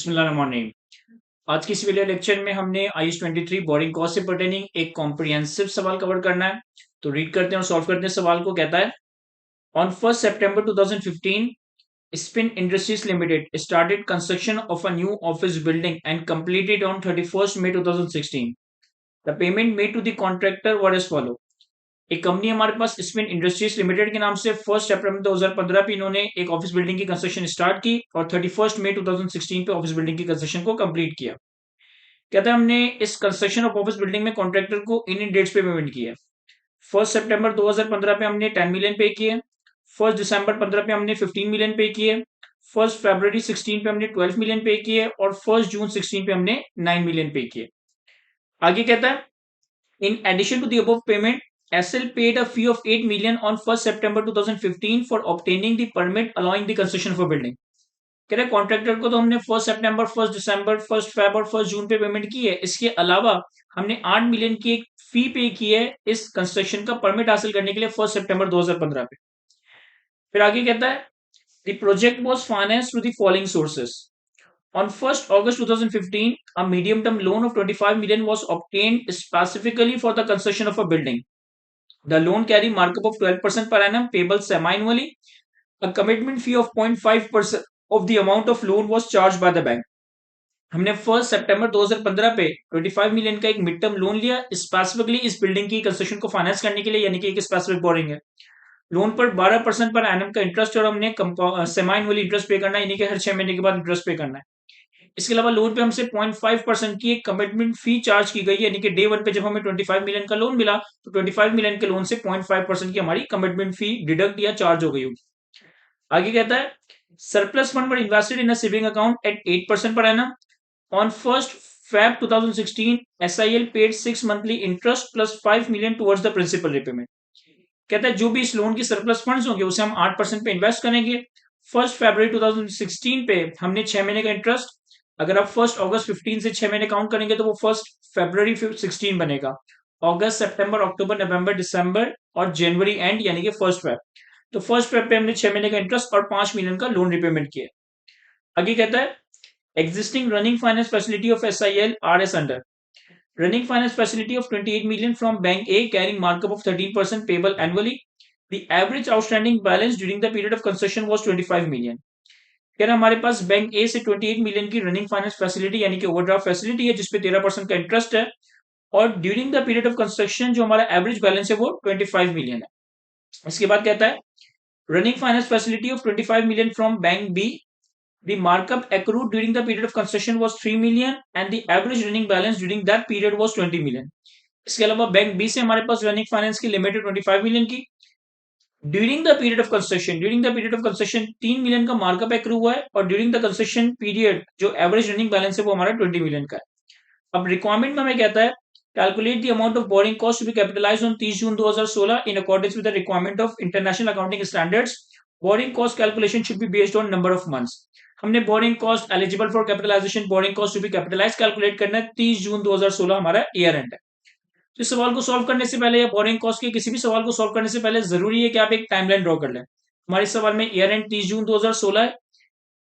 बिस्मिल्लाहिर्रहमानिर्रहीम। आज की इस वीडियो लेक्चर में हमने IS-23 बोरिंग कॉस्ट से पर्टेनिंग एक कॉम्प्रिहेंसिव सवाल कवर करना है। तो रीड करते हैं और सॉल्व करते हैं। सवाल को कहता है, on 1 September 2015 spin industries limited started construction of a new office building and completed on 31st May 2016. The payment made to the contractor were as follow. एक कंपनी हमारे पास स्पिन इंडस्ट्रीज लिमिटेड के नाम से 1 सितंबर 2015 पे इन्होंने एक ऑफिस बिल्डिंग की construction start की और 31 मई 2016 पे ऑफिस बिल्डिंग की कंस्ट्रक्शन को कंप्लीट किया। कहता है हमने इस कंस्ट्रक्शन ऑफ ऑफिस बिल्डिंग में कॉन्ट्रैक्टर को इन डेट्स पे पेमेंट किया है। 1 सितंबर 2015 पे हमने 10 मिलियन पे किए, 1 दिसंबर 15 पे हमने 15 मिलियन पे किए, 1 फरवरी 16 पे हमने 12 मिलियन पे किए और 1 जून 16 पे हमने 9 मिलियन पे किए। आगे कहता है, in addition to the above payment, SL paid a fee of 8 million on 1 September 2015 for obtaining the permit allowing the construction of a building. कह रहे कॉन्ट्रैक्टर को तो हमने 1 सितंबर, 1 दिसंबर, 1 फेब और 1 जून पे पेमेंट की है। इसके अलावा हमने 8 मिलियन की एक फी पे की है इस कंस्ट्रक्शन का परमिट हासिल करने के लिए 1 सितंबर 2015 पे। फिर आगे कहता है, the project was financed through the following sources. On 1st August 2015, a medium-term loan of 25 million was obtained specifically for the construction of a building. The loan carry markup of 12% per annum payable semi-annually. A commitment fee of 0.5% of the amount of loan was charged by the bank. हमने 1 सितंबर 2015 पे 25 million का एक mid term loan लिया specifically इस building की construction को finance करने के लिए, यानी कि एक स्पेसिफिक बोरिंग है। लोन पर 12% पर एनम का इंटरेस्ट और हमने सेमी एनुअली इंटरेस्ट पे करना है, यानी कि हर 6 महीने के बाद इंटरेस्ट पे करना है। इसके अलावा लोन पे हमसे 0.5% की एक कमिटमेंट फी चार्ज की गई है, यानी कि डे वन पे जब हमें 25 मिलियन का लोन मिला तो 25 मिलियन के लोन से 0.5% की हमारी कमिटमेंट फी डिडक्ट या चार्ज हो गई होगी। आगे कहता है, surplus fund were invested in a saving account at 8% per annum. On 1 Feb 2016 SIL paid 6 monthly interest plus 5 million towards the principal repayment. कहता है जो भी इस लोन की सरप्लस फंड्स होंगे उसे हम 8% पे इन्वेस्ट करेंगे। 1 फरवरी 2016 पे हमने 6 महीने का इंटरेस्ट, अगर आप 1 अगस्त 15 से 6 महीने काउंट करेंगे तो वो 1 फरवरी 16 बनेगा। अगस्त, सितंबर, अक्टूबर, नवंबर, दिसंबर और जनवरी एंड, यानी कि 1 फेब। तो 1 फेब पे हमने 6 महीने का इंटरेस्ट और 5 मिलियन का लोन रिपेमेंट किया। आगे कहता है, existing running finance facility of SIL are as under. Running finance facility of 28 million from Bank A carrying markup of 13% payable annually. The average outstanding balance during the period of construction was 25 million. कह रहा हमारे पास bank ए से 28 million की running finance facility यानी कि overdraft facility है जिसपे 13% का इंटरेस्ट है, और during the period of construction जो हमारा एवरेज बैलेंस है वो 25 मिलियन है। इसके बाद कहता है, running finance facility of 25 million from bank B. The markup accrued during the period of construction was 3 million and the average running balance during that period was 20 million. इसके अलावा bank B से हमारे पास running finance की limit है 25 million की। During the period of construction 3 million का markup accrue हुआ है और ड्यूरिंग द कंस्ट्रक्शन पीरियड जो एवरेज रनिंग बैलेंस है वो हमारा 20 मिलियन का है। अब रिक्वायरमेंट में हमें कहता है, calculate the amount of borrowing cost to be capitalised on 30 June 2016 in accordance with the requirement of international accounting standards. Borrowing cost calculation should be based on number of months. हमने borrowing cost eligible for capitalisation, borrowing cost to be capitalise calculate करना है। 30 June 2016 हमारा year and है। तो इस सवाल को solve करने से पहले या बोरिंग कॉस्ट के किसी भी सवाल को सॉल्व करने से पहले जरूरी है कि आप एक टाइमलाइन ड्रॉ कर लें। हमारे सवाल में ईयर एंड 30 जून 2016 है,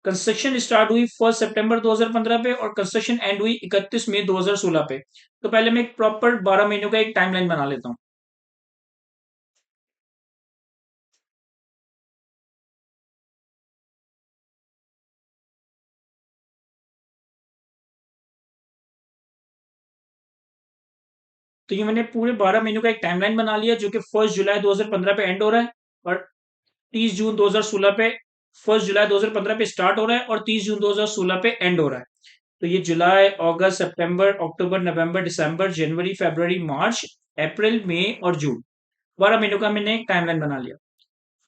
कंस्ट्रक्शन स्टार्ट हुई 1 सितंबर 2015 पे और कंस्ट्रक्शन एंड हुई 31 मई 2016 पे। तो पहले मैं एक प्रॉपर 12 महीनों का एक टाइमलाइन बना लेता हूं। तो ये मैंने पूरे 12 महीनों का एक टाइमलाइन बना लिया जो कि 1 जुलाई 2015 पे एंड हो रहा है और 30 जून 2016 पे 1 जुलाई 2015 पे स्टार्ट हो रहा है और 30 जून 2016 पे एंड हो रहा है। तो ये जुलाई, अगस्त, सितंबर, अक्टूबर, नवंबर, दिसंबर, जनवरी, फरवरी, मार्च, अप्रैल, मई और जून, 12 महीनों का मैंने एक टाइमलाइन बना लिया।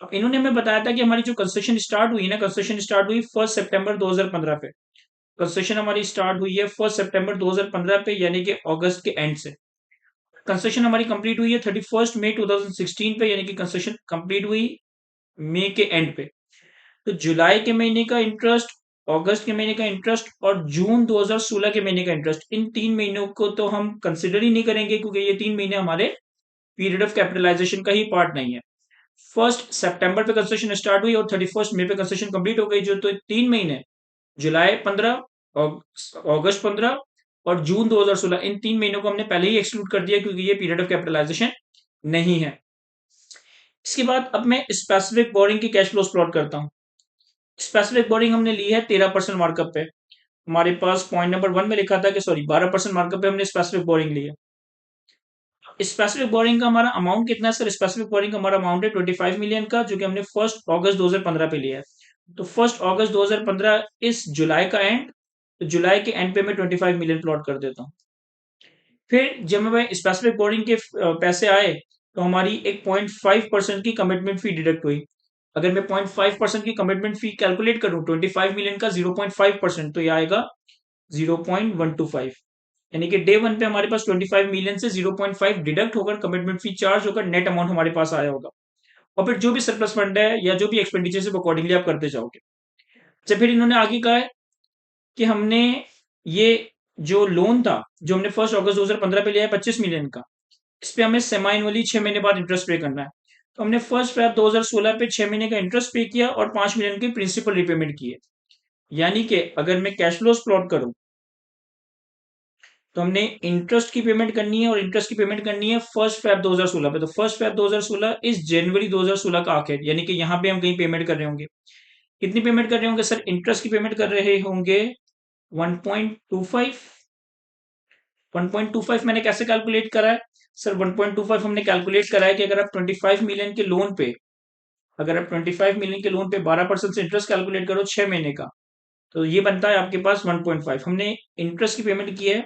अब इन्होंने हमें बताया था कि हमारी जो कंस्ट्रक्शन स्टार्ट हुई ना, कंस्ट्रक्शन स्टार्ट हुई 1 सितंबर 2015 पे। कंस्ट्रक्शन हमारी स्टार्ट हुई है 1 सितंबर 2015 पे, यानी कि अगस्त के एंड से। कंस्ट्रक्शन हमारी कंप्लीट हुई है 31 मई 2016 पे, यानी कि कंस्ट्रक्शन कंप्लीट हुई मई के एंड पे। तो जुलाई के महीने का इंटरेस्ट, अगस्त के महीने का इंटरेस्ट और जून 2016 के महीने का इंटरेस्ट, इन 3 महीनों को तो हम कंसिडर ही नहीं करेंगे क्योंकि ये 3 महीने हमारे पीरियड ऑफ कैपिटलाइजेशन का ही पार्ट नहीं है। 1 सितंबर पे कंस्ट्रक्शन स्टार्ट हुई और 31 मई पे कंस्ट्रक्शन कंप्लीट हो गई, जो तो 3 महीने, जुलाई 15, अगस्त 15 और जून 2016, इन 3 महीनों को हमने पहले ही एक्सक्लूड कर दिया क्योंकि ये पीरियड ऑफ कैपिटलाइजेशन नहीं है। इसके बाद अब मैं स्पेसिफिक बोरिंग की कैश फ्लोस प्लॉट करता हूँ। स्पेसिफिक बोरिंग हमने ली है 13% मार्कअप पे। हमारे पास पॉइंट नंबर 1 में लिखा था कि सॉरी 12% मार्कअप पे हमने स्पेसिफिक बोरिंग ली है। स्पेसिफिक बोरिंग का हमारा अमाउंट कितना है सर? स्पेसिफिक बोरिंग का हमारा अमाउंट है 25 मिलियन का, जो कि हमने 1 अगस्त 2015 पे लिया है। तो 1 अगस्त 2015 इस जुलाई का एंड, तो जुलाई के एंड पे मैं 25 मिलियन प्लॉट कर देता हूँ। फिर जब मैं स्पेसिफिक बोरिंग के पैसे आए तो हमारी एक 0.5% की कमिटमेंट फी डिडक्ट हुई। अगर मैं 0.5% की कमिटमेंट फी कैलकुलेट करूं 25 मिलियन का 0.5%, तो ये आएगा 0.125। यानी कि डे वन पे हमारे पास 25 मिलियन से 0.5 डिडक्ट होकर कमिटमेंट फी चार्ज होकर नेट अमाउंट हमारे पास आया होगा। और फिर जो भी सरप्लस फंड है या जो भी एक्सपेंडिचर है अकॉर्डिंगली आप करते जाओगे। अच्छा, फिर इन्होंने आगे कहा है कि हमने ये जो लोन था जो हमने 1 अगस्त 2015 पे लिया है 25 मिलियन का, इस पे हमें सेमी एनुअली 6 महीने बाद इंटरेस्ट पे करना है। तो हमने 1 फरवरी 2016 पे 6 महीने का इंटरेस्ट पे किया और 5 मिलियन की प्रिंसिपल रिपेमेंट की है। यानी कि अगर मैं कैश फ्लोस प्लॉट करूं तो हमने इंटरेस्ट की पेमेंट करनी है और इंटरेस्ट की पेमेंट करनी है 1 फरवरी 2016 पे। तो 1 फरवरी 2016 इस जनवरी 2016 का आखिर, यानी कि यहाँ पे हम कहीं पेमेंट कर रहे होंगे। कितनी पेमेंट कर रहे होंगे सर? इंटरेस्ट की पेमेंट कर रहे होंगे 1.25। 1.25 मैंने कैसे कैलकुलेट करा है सर? 1.25 हमने कैलकुलेट करा है कि अगर आप 25 मिलियन के लोन पे, अगर आप 25 मिलियन के लोन पे 12% से इंटरेस्ट कैलकुलेट करो 6 महीने का, तो ये बनता है आपके पास 1.5। हमने इंटरेस्ट की पेमेंट की है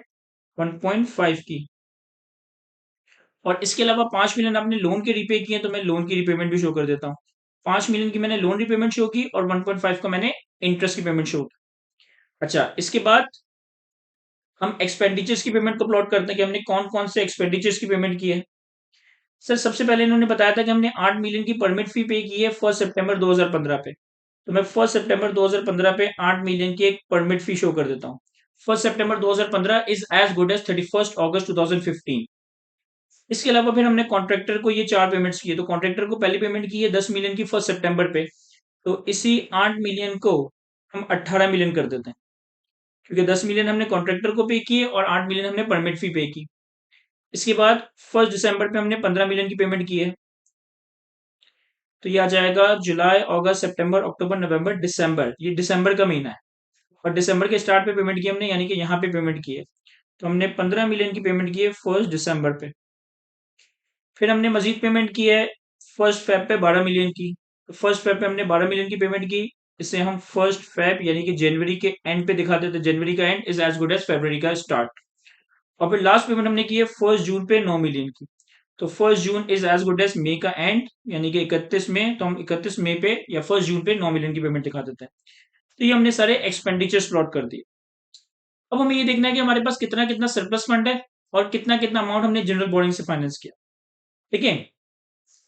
1.5 की, और इसके अलावा 5 मिलियन आपने लोन के रीपे किए, तो मैं लोन की रिपेमेंट भी शो कर देता हूँ। 5 मिलियन की मैंने लोन रिपेमेंट शो की और 1.5 का मैंने इंटरेस्ट की पेमेंट शो की। अच्छा, इसके बाद हम एक्सपेंडिचर्स की पेमेंट को प्लॉट करते हैं कि हमने कौन कौन से एक्सपेंडिचर्स की पेमेंट की है। सर सबसे पहले इन्होंने बताया था कि हमने 8 मिलियन की परमिट फी पे की है 1 सितंबर 2015 पे। तो मैं 1 सितंबर 2015 पे 8 मिलियन की एक परमिट फी शो कर देता हूँ। 1 सितंबर 2015 इज एज गुड एज 31 अगस्त 2015। इसके अलावा फिर हमने कॉन्ट्रैक्टर को ये 4 पेमेंट्स की है। तो कॉन्ट्रैक्टर को पहली पेमेंट की है 10 मिलियन की 1 सितंबर पे। तो इसी 8 मिलियन को हम 18 मिलियन कर देते हैं, क्योंकि 10 मिलियन हमने कॉन्ट्रैक्टर को पे किए और 8 मिलियन हमने परमिट फी पे की। इसके बाद 1 दिसंबर पे हमने 15 मिलियन की पेमेंट की है। तो ये आ जाएगा जुलाई, अगस्त, सितंबर, अक्टूबर, नवंबर, दिसंबर। ये दिसंबर का महीना है और दिसंबर के स्टार्ट पे पेमेंट की हमने, यानी कि यहाँ पे पेमेंट की है। तो हमने 15 मिलियन की पेमेंट की है 1 दिसंबर पे। फिर हमने मजीद पेमेंट की है 1 फेब पे 12 मिलियन की। तो 1 फेब पे हमने 12 मिलियन की पेमेंट की। इसे हम 1 फेब यानी कि जनवरी के एंड पे दिखा देते। जनवरी का end is as good as फरवरी का स्टार्ट। और फिर लास्ट पेमेंट हमने की है 1 जून पे 9 मिलियन की। तो 1 June is as good as मई का एंड, यानी कि 31 मई। तो हम 31 मई पे या 1 जून पे 9 मिलियन की पेमेंट दिखा देते हैं। तो ये हमने सारे एक्सपेंडिचर्स प्लॉट कर दिए। अब हमें ये देखना है कि हमारे पास कितना कितना सरप्लस फंड है और कितना कितना अमाउंट हमने जनरल बोरिंग से फाइनेंस किया। ठीक है,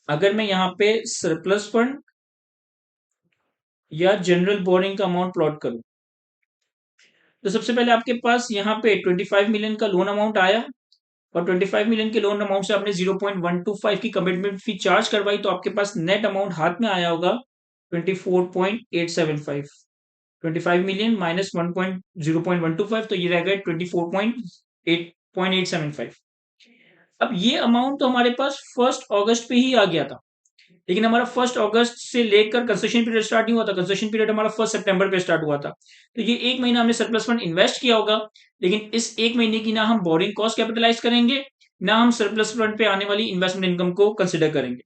अगर मैं यहाँ पे सरप्लस फंड या जनरल बोरिंग का अमाउंट प्लॉट करूं, तो सबसे पहले आपके पास यहाँ पे 25 मिलियन का लोन अमाउंट आया और 25 मिलियन के लोन अमाउंट से आपने 0.125 की कमिटमेंट फी चार्ज करवाई, तो आपके पास नेट अमाउंट हाथ में आया होगा 24.875। 25 मिलियन माइनस 0.125, तो ये रह गए 24.875। अब ये अमाउंट तो हमारे पास 1 अगस्त पे ही आ गया था, लेकिन हमारा 1 अगस्त से लेकर कंसेशन पीरियड स्टार्ट नहीं हुआ था। कंसेशन पीरियड हमारा 1 सितंबर पे स्टार्ट हुआ था। तो ये एक महीना हमने सरप्लस फंड इन्वेस्ट किया होगा, लेकिन इस एक महीने की ना हम बोरिंग कॉस्ट कैपिटलाइज करेंगे, ना हम सरप्लस फंड पे आने वाली इन्वेस्टमेंट इनकम को कंसिडर करेंगे।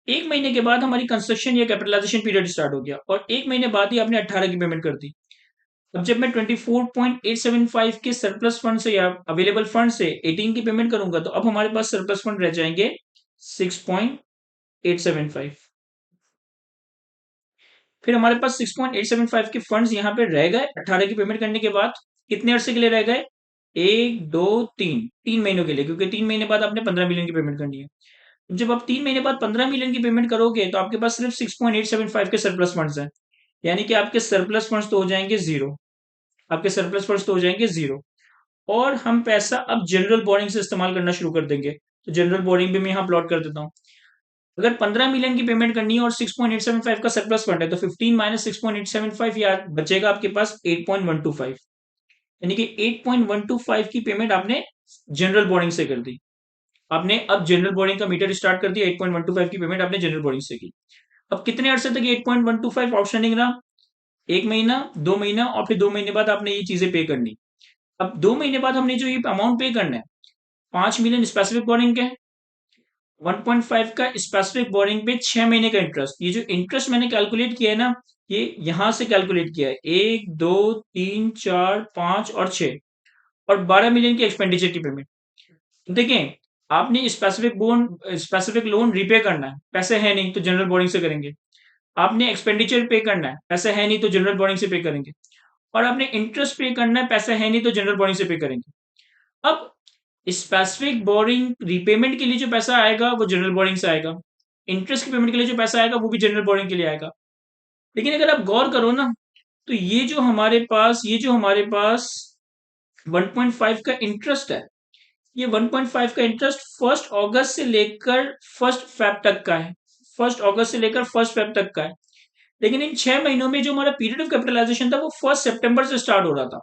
एक महीने के बाद हमारी कंस्ट्रक्शन या कैपिटलाइजेशन पीरियड स्टार्ट हो गया और एक महीने बाद ही आपने 18 की पेमेंट कर दी। अब जब मैं 24.875 के सरप्लस फंड से या अवेलेबल फंड से 18 की पेमेंट करूंगा, तो अब हमारे पास सरप्लस फंड रह जाएंगे 6.875। फिर हमारे पास 6.875 के फंड्स यहाँ पे रह गए 18 की पेमेंट करने के बाद। कितने अरसे के लिए रह गए? 1, 2, 3 महीनों के लिए, क्योंकि 3 महीने बाद आपने 15 मिलियन की पेमेंट करनी है। जब आप 3 महीने बाद 15 मिलियन की पेमेंट करोगे, तो आपके पास सिर्फ 6.875 के सरप्लस फंड्स हैं, यानी कि आपके सरप्लस फंड्स तो हो जाएंगे जीरो। आपके सरप्लस फंड्स तो हो जाएंगे जीरो, और हम पैसा अब जनरल बोरिंग से इस्तेमाल करना शुरू कर देंगे। तो जनरल बोरिंग भी मैं यहाँ प्लॉट कर देता हूँ। अगर 15 मिलियन की पेमेंट करनी है और 6.875 का सरप्लस फंड है, तो 15 माइनस 6.875 या बचेगा आपके पास 8.125। यानी कि 8.125 की पेमेंट आपने जनरल बोर्डिंग से कर दी। आपने अब जनरल बोर्डिंग का मीटर स्टार्ट कर दिया, 8.125 की पेमेंट आपने जनरल बोर्डिंग से की। अब कितने अरसे तक 8.125 आउटस्टैंडिंग रहा? 1 महीना, 2 महीना और फिर 2 महीने बाद आपने ये चीजें पे करनी। अब 2 महीने बाद हमने जो ये अमाउंट पे करना है, 5 मिलियन स्पेसिफिक बोरिंग का है, 1.5 का स्पेसिफिक बोरिंग पे 6 महीने का इंटरेस्ट। ये जो इंटरेस्ट मैंने कैलकुलेट किया है ना, ये यहां से कैलकुलेट किया है, 1, 2, 3, 4, 5 और 6, और 12 मिलियन की एक्सपेंडिचर की पेमेंट। तो देखें, आपने स्पेसिफिक लोन रीपे करना है, पैसे है नहीं तो जनरल बोरिंग से करेंगे। आपने एक्सपेंडिचर पे करना है, पैसे है नहीं तो जनरल बोरिंग से पे करेंगे। और आपने इंटरेस्ट पे करना है, पैसे है नहीं तो जनरल बोरिंग से पे करेंगे। अब स्पेसिफिक बोरिंग रीपेमेंट के लिए जो पैसा आएगा वो जनरल बोरिंग से आएगा, इंटरेस्ट की पेमेंट के लिए जो पैसा आएगा वो भी जनरल बोरिंग के लिए आएगा। लेकिन अगर आप गौर करो ना, तो ये जो हमारे पास 1.5 का इंटरेस्ट है, ये 1.5 का इंटरेस्ट 1 अगस्त से लेकर 1 फेब तक का है। 1 अगस्त से लेकर 1 फेब तक का है। लेकिन इन 6 महीनों में जो हमारा पीरियड ऑफ कैपिटलाइजेशन था वो 1 सितंबर से स्टार्ट हो रहा था।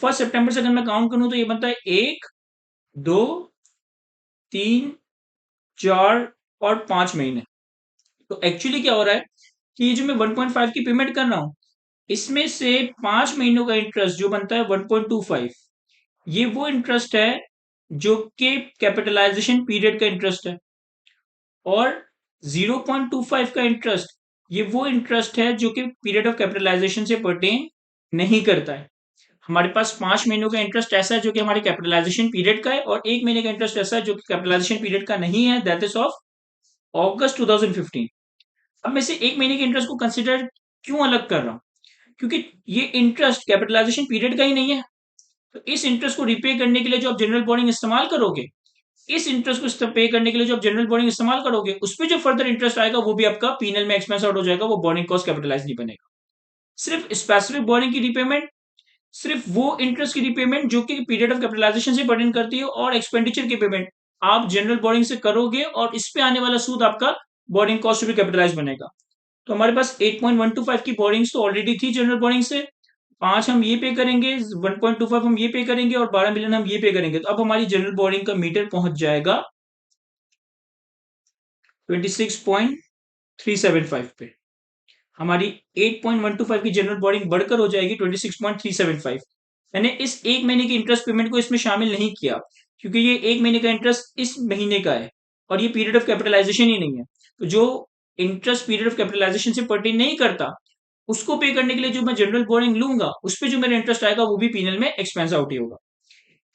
1 सितंबर से अगर मैं काउंट करूं तो ये बनता है 1, 2, 3, 4 और 5 महीने। तो एक्चुअली क्या हो रहा है कि ये जो मैं 1.5 की पेमेंट कर रहा हूं, इसमें से 5 महीनों का इंटरेस्ट जो बनता है 1.25, ये वो इंटरेस्ट है जो कि कैपिटलाइजेशन पीरियड का इंटरेस्ट है। और 0.25 का इंटरेस्ट, ये वो इंटरेस्ट है जो कि पीरियड ऑफ कैपिटलाइजेशन से पर्टेन नहीं करता है। हमारे पास 5 महीनों का इंटरेस्ट ऐसा है जो कि हमारे कैपिटलाइजेशन पीरियड का है, और 1 महीने का इंटरेस्ट ऐसा है जो कि कैपिटलाइजेशन पीरियड का नहीं है, दैट इज ऑफ अगस्त 2015। अब मैं से 1 महीने के इंटरेस्ट को कंसिडर क्यों अलग कर रहा हूं? क्योंकि ये इंटरेस्ट कैपिटलाइजेशन पीरियड का ही नहीं है। तो इस इंटरेस्ट को रिपे करने के लिए जो आप जनरल बोर्डिंग इस्तेमाल करोगे, इस इंटरेस्ट को पे करने के लिए जो आप जनरल बोर्डिंग इस्तेमाल करोगे, उस पर जो फर्दर इंटरेस्ट आएगा वो भी आपका पीनल में एक्सपेंस आउट हो जाएगा, वो बोर्डिंग कॉस्ट कैपिटलाइज नहीं बनेगा। सिर्फ स्पेसिफिक बोर्डिंग की रिपेमेंट, सिर्फ वो इंटरेस्ट की रिपेमेंट जो कि पीरियड ऑफ कैपिटलाइजेशन से पर्टेन करती है, और एक्सपेंडिचर की पेमेंट आप जनरल बोर्डिंग से करोगे, और इस पे आने वाला सूद आपका बोर्डिंग कॉस्ट भी कैपिटलाइज बनेगा। तो हमारे पास 8.125 की बोर्डिंग्स तो ऑलरेडी थी जनरल बोर्डिंग से, 5 हम ये पे करेंगे, 1.25 हम ये पे करेंगे, और 12 मिलियन हम ये पे करेंगे। तो अब हमारी जनरल बोर्डिंग का मीटर पहुंच जाएगा 26.375 पे। हमारी 8.125 की जनरल बोर्डिंग बढ़कर हो जाएगी 26.375। मैंने इस 1 महीने की इंटरेस्ट पेमेंट को इसमें शामिल नहीं किया, क्योंकि ये 1 महीने का इंटरेस्ट इस महीने का है, और ये पीरियड ऑफ कैपिटलाइजेशन ही नहीं है। तो जो इंटरेस्ट पीरियड ऑफ कैपिटलाइजेशन से पर्टेन नहीं करता, उसको पे करने के लिए जो मैं जनरल बोरिंग लूंगा, उस पर जो मेरा इंटरेस्ट आएगा वो भी पीनल में एक्सपेंस आउट ही होगा।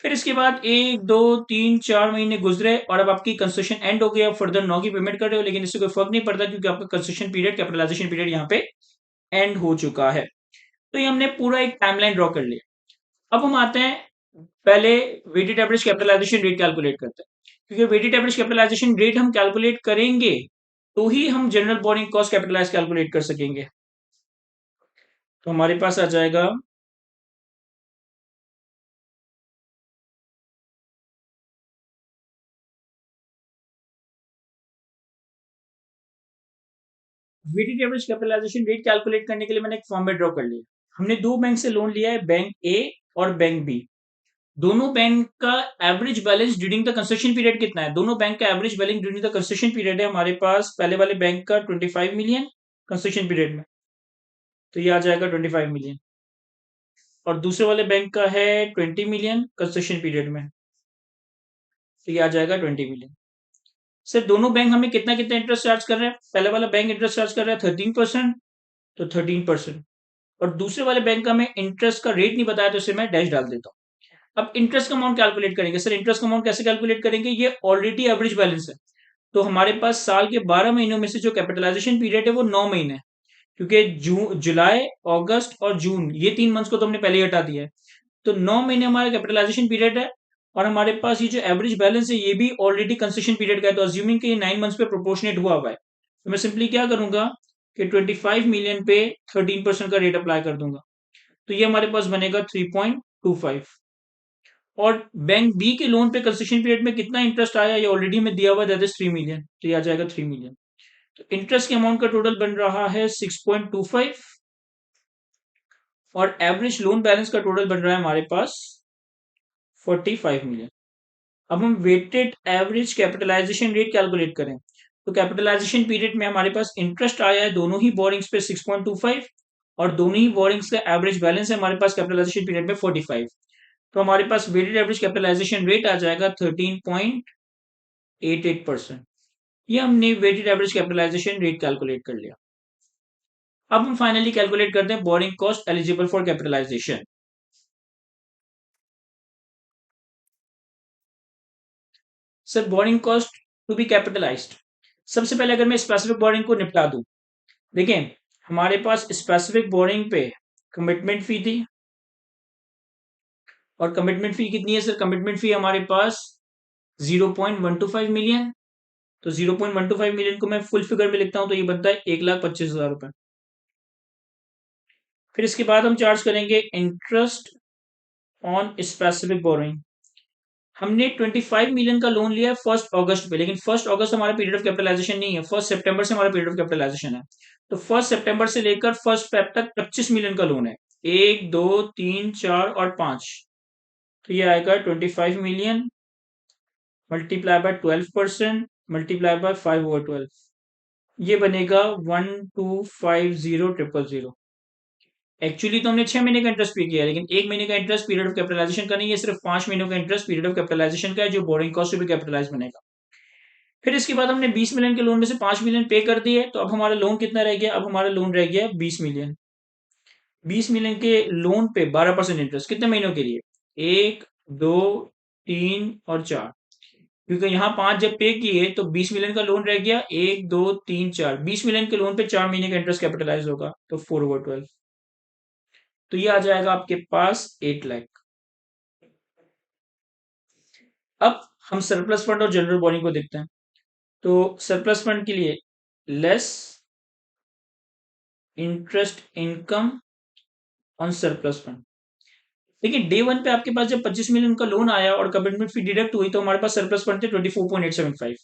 फिर इसके बाद 1, 2, 3, 4 महीने गुजरे, और अब आपकी कंस्ट्रक्शन एंड हो गया, फर्दर 9 की पेमेंट कर रहे हो, लेकिन इससे कोई फर्क नहीं पड़ता क्योंकि आपका कंस्ट्रक्शन पीरियड, कैपिटलाइजेशन पीरियड यहाँ पे एंड हो चुका है। तो ये हमने पूरा एक टाइमलाइन ड्रॉ कर लिया। अब हम आते हैं, पहले weighted average capitalisation rate calculate करते हैं, क्योंकि वेटेड एवरेज कैपिटलाइजेशन रेट हम कैलकुलेट करेंगे तो ही हम general borrowing cost capitalise calculate कर सकेंगे। तो हमारे पास आ जाएगा weighted average capitalisation rate calculate करने के लिए मैंने एक फॉर्मेट ड्रॉ कर लिया। हमने दो बैंक से लोन लिया है, बैंक ए और बैंक बी। दोनों बैंक का average balance during the construction period कितना है? दोनों बैंक का average balance during the construction period है हमारे पास, पहले वाले बैंक का 25 मिलियन कंस्ट्रक्शन पीरियड में, तो ये आ जाएगा 25 मिलियन। और दूसरे वाले बैंक का है 20 मिलियन कंस्ट्रक्शन पीरियड में, तो ये आ जाएगा 20 मिलियन। सर दोनों बैंक हमें कितना कितना इंटरेस्ट चार्ज कर रहे हैं? पहले वाला बैंक इंटरेस्ट चार्ज कर रहा है 13%, तो 13%। और दूसरे वाले बैंक का हमें इंटरेस्ट का रेट नहीं बताया, तो इसे मैं डैश डाल देता हूँ। अब इंटरेस्ट का अमाउंट कैलकुलेट करेंगे। सर इंटरेस्ट का अमाउंट कैसे कैलकुलेट करेंगे? ये ऑलरेडी एवरेज बैलेंस है, तो हमारे पास साल के 12 महीनों में से जो कैपिटलाइजेशन पीरियड है वो 9 महीने है, क्योंकि जून, जुलाई, अगस्त और जून, ये 3 मंथ्स को तो हमने पहले ही हटा दिया है। तो 9 महीने हमारा कैपिटलाइजेशन पीरियड है, और हमारे पास ये जो एवरेज बैलेंस है ये भी ऑलरेडी कंस्ट्रक्शन पीरियड का है, तो अज्यूमिंग कि ये 9 मंथ्स पे प्रोपोर्शनेट हुआ हुआ है, तो मैं सिंपली क्या करूंगा कि 25 मिलियन पे 13% का रेट अप्लाई कर दूंगा। तो ये हमारे पास बनेगा 3.25। और बैंक बी के लोन पे कंस्ट्रक्शन पीरियड में कितना इंटरेस्ट आया, ये ऑलरेडी में दिया हुआ है, दैट इज 3 मिलियन, तो ये आ जाएगा 3 मिलियन। तो इंटरेस्ट के अमाउंट का टोटल बन रहा है 6.25, और एवरेज लोन बैलेंस का टोटल बन रहा है हमारे पास 45 मिलियन। अब हम weighted average capitalisation rate calculate करें, तो कैपिटलाइजेशन पीरियड में हमारे पास इंटरेस्ट आया है दोनों ही बोरिंग्स पे 6.25, और दोनों ही बोरिंग्स का एवरेज बैलेंस है हमारे पास कैपिटलाइजेशन पीरियड में 45। तो हमारे पास वेटेड एवरेज कैपिटलाइजेशन रेट आ जाएगा 13.88%। ये हमने weighted average capitalisation rate calculate कर लिया। अब हम फाइनली कैलकुलेट करते हैं borrowing cost eligible for capitalisation. Sir borrowing cost to be capitalised, सबसे पहले अगर मैं स्पेसिफिक बोरिंग को निपटा दूं, देखिए हमारे पास स्पेसिफिक बोरिंग पे कमिटमेंट फी थी, और कमिटमेंट फी कितनी है सर? कमिटमेंट फी हमारे पास 0.125 मिलियन। तो 0.125 मिलियन को मैं फुल फिगर में लिखता हूं तो ये बनता है 1,25,000 रुपए। फिर इसके बाद हम चार्ज करेंगे इंटरेस्ट ऑन स्पेसिफिक बोरिंग। हमने 25 मिलियन का लोन लिया है 1 अगस्त पे, लेकिन 1 अगस्त हमारा पीरियड ऑफ कैपिटलाइजेशन नहीं है, 1 सितंबर से हमारा पीरियड ऑफ कैपिटलाइजेशन है। तो 1 सितंबर से लेकर 1 फेब तक 25 मिलियन का लोन है, 1, 2, 3, 4 और 5। तो ये आएगा 25 million multiply bye 12% multiply by 5/12, ये बनेगा 1,250,000। एक्चुअली तो हमने 6 महीने का इंटरेस्ट पे किया है, लेकिन 1 महीने का इंटरेस्ट पीरियड ऑफ कैपिटलाइजेशन का नहीं है, सिर्फ 5 महीनों का इंटरेस्ट पीरियड ऑफ कैपिटलाइजेशन का है, जो borrowing cost to be capitalise बनेगा। फिर इसके बाद हमने 20 मिलियन के लोन में से 5 मिलियन पे कर दिए, तो अब हमारा लोन कितना रह गया? अब हमारा लोन रह गया 20 मिलियन। 20 मिलियन के लोन पे 12% इंटरेस्ट कितने महीनों के लिए? 1, 2, 3 और 4। क्योंकि यहाँ 5 जब पे किए तो 20 मिलियन का लोन रह गया, 1, 2, 3, 4। 20 मिलियन के लोन पे 4 महीने का इंटरेस्ट कैपिटलाइज होगा, तो 4/12। तो ये आ जाएगा आपके पास 8 लाख। अब हम सरप्लस फंड और जनरल बोरिंग को देखते हैं। तो सरप्लस फंड के लिए less interest income on surplus fund. देखिए डे वन पे आपके पास जब 25 मिलियन का लोन आया और कमिटमेंट फी डिडक्ट हुई, तो हमारे पास सरप्लस फंड थे 24.875।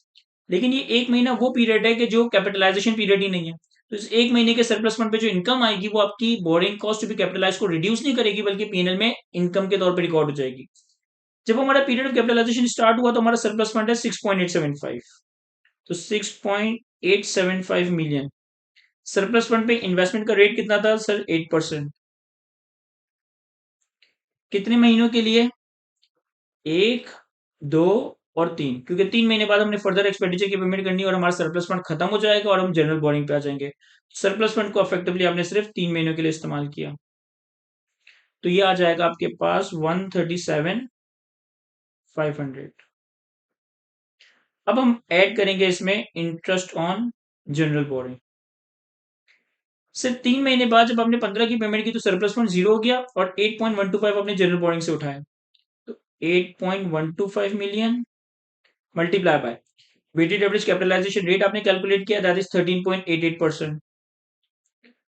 लेकिन ये एक महीना वो पीरियड है कि जो कैपिटलाइजेशन पीरियड ही नहीं है। तो इस एक महीने के सरप्लस फंड पे जो इनकम आएगी वो आपकी borrowing cost to be capitalise को रिड्यूस नहीं करेगी, बल्कि पीएनएल में इनकम के तौर पर रिकॉर्ड हो जाएगी। जब हमारा पीरियड ऑफ कैपिटलाइजेशन स्टार्ट हुआ तो हमारा सरप्लस फंड है 6.875। तो 6.875 मिलियन। सरप्लस फंड पे इन्वेस्टमेंट का रेट कितना था सर? 8%। कितने महीनों के लिए? 1, 2 और 3, क्योंकि 3 महीने बाद हमने फर्दर एक्सपेंडिचर की पेमेंट करनी है और हमारा सरप्लस फंड खत्म हो जाएगा और हम जनरल बोरिंग पे आ जाएंगे। सरप्लस फंड को इफेक्टिवली आपने सिर्फ 3 महीनों के लिए इस्तेमाल किया। तो ये आ जाएगा आपके पास 137,500। अब हम ऐड करेंगे इसमें इंटरेस्ट ऑन जनरल बोरिंग। सिर्फ 3 महीने बाद जब आपने 15 की पेमेंट की तो सरप्लस फंड 0 हो गया और 8.125 अपने जनरल बोरिंग से उठाया। तो 8.125 million multiply by weighted average capitalisation rate आपने कैलकुलेट किया, दैट इज 13.88%।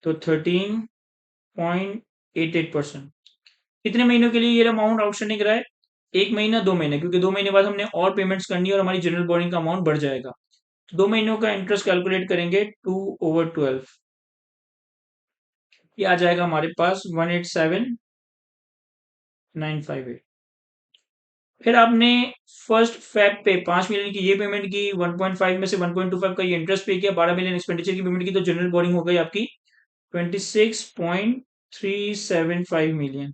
तो 13.88%। कितने महीनों के लिए ये अमाउंट आउटस्टैंडिंग रहा है? 1 महीना, 2 महीने, क्योंकि 2 महीने बाद हमने और पेमेंट्स करनी है और हमारी जनरल बोरिंग का अमाउंट बढ़ जाएगा। तो 2 महीनों का इंटरेस्ट कैलकुलेट करेंगे 2/12, ये आ जाएगा हमारे पास 187,958। फिर आपने 1 फेब पे 5 मिलियन की ये पेमेंट की, 1.5 में से 1.25 का ये इंटरेस्ट पे किया, 12 मिलियन एक्सपेंडिचर की पेमेंट की, तो जनरल बोरिंग हो गई आपकी 26.375 मिलियन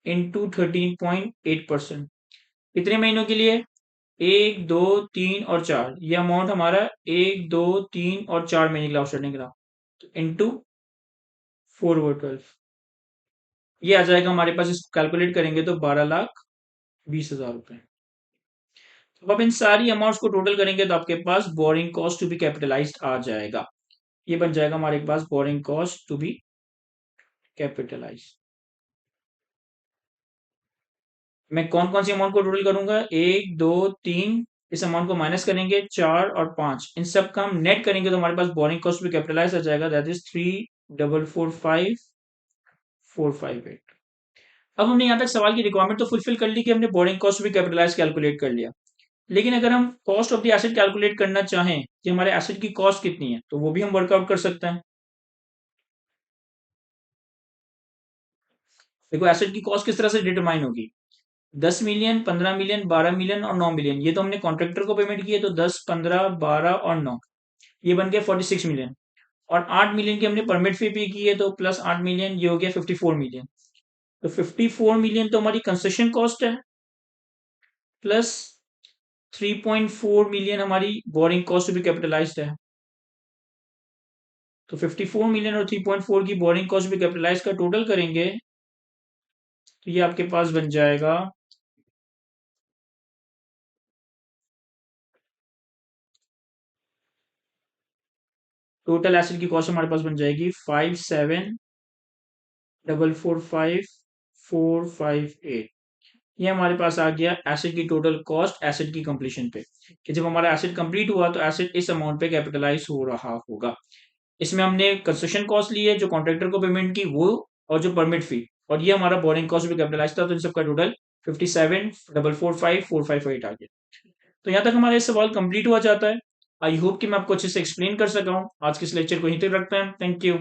इंटू 13.8%। कितने महीनों के लिए? 1, 2, 3 और 4। ये अमाउंट हमारा 1, 2, 3 और 4 महीने के लिए आउटस्टैंडिंग रहा, इंटू 4/12। ये आ जाएगा हमारे पास, इसको कैलकुलेट करेंगे तो 12,20,000 रुपए। तो अब इन सारी अमाउंट्स को टोटल करेंगे तो आपके पास borrowing cost to be capitalised आ जाएगा। ये बन जाएगा हमारे पास borrowing cost to be capitalised. मैं कौन कौन सी अमाउंट को टोटल करूंगा? 1, 2, 3, इस अमाउंट को माइनस करेंगे, 4 और 5, इन सब का हम नेट करेंगे तो हमारे पास बोरिंग कॉस्ट भी कैपिटलाइज आ जाएगा, दैट इज 3,445,458। अब हमने यहाँ तक सवाल की रिक्वायरमेंट तो फुलफिल कर ली कि हमने बोरिंग कॉस्ट भी कैपिटलाइज कैलकुलेट कर लिया। लेकिन अगर हम cost of the asset calculate करना चाहें कि हमारे एसेट की कॉस्ट कितनी है, तो वो भी हम वर्कआउट कर सकते हैं। देखो एसेट की कॉस्ट किस तरह से डिटरमाइन होगी, 10 मिलियन, 15 मिलियन, 12 मिलियन और 9 मिलियन। ये तो हमने कॉन्ट्रैक्टर को पेमेंट की है, तो 10, 15, 12 और 9, ये बन गया 46 मिलियन। और 8 मिलियन की हमने परमिट फी पे की है, तो प्लस 8 मिलियन, ये हो गया 54 मिलियन। तो 54 मिलियन तो हमारी कंस्ट्रक्शन कॉस्ट है, प्लस 3.4 मिलियन हमारी बोरिंग कॉस्ट भी कैपिटलाइज्ड है। तो 54 मिलियन और 3.4 की बोरिंग कॉस्ट भी कैपिटलाइज का टोटल करेंगे, तो ये आपके पास बन जाएगा, टोटल एसेट की कॉस्ट हमारे पास बन जाएगी 57,445,458। ये हमारे पास आ गया एसेट की टोटल कॉस्ट एसेट की कंप्लीशन पे, कि जब हमारा एसेट कंप्लीट हुआ तो एसेट इस अमाउंट पे कैपिटलाइज हो रहा होगा। इसमें हमने कंस्ट्रक्शन कॉस्ट ली है, जो कॉन्ट्रैक्टर को पेमेंट की वो, और जो परमिट फी, और ये हमारा बोरिंग कॉस्ट भी कैपिटलाइज था, तो इन सबका टोटल 57,445,458 आ गया। तो यहाँ तक हमारा ये सवाल कंप्लीट हुआ जाता है। आई होप कि मैं आपको अच्छे से एक्सप्लेन कर सका हूँ। आज के इस लेक्चर को यहीं तक रखते हैं। Thank you.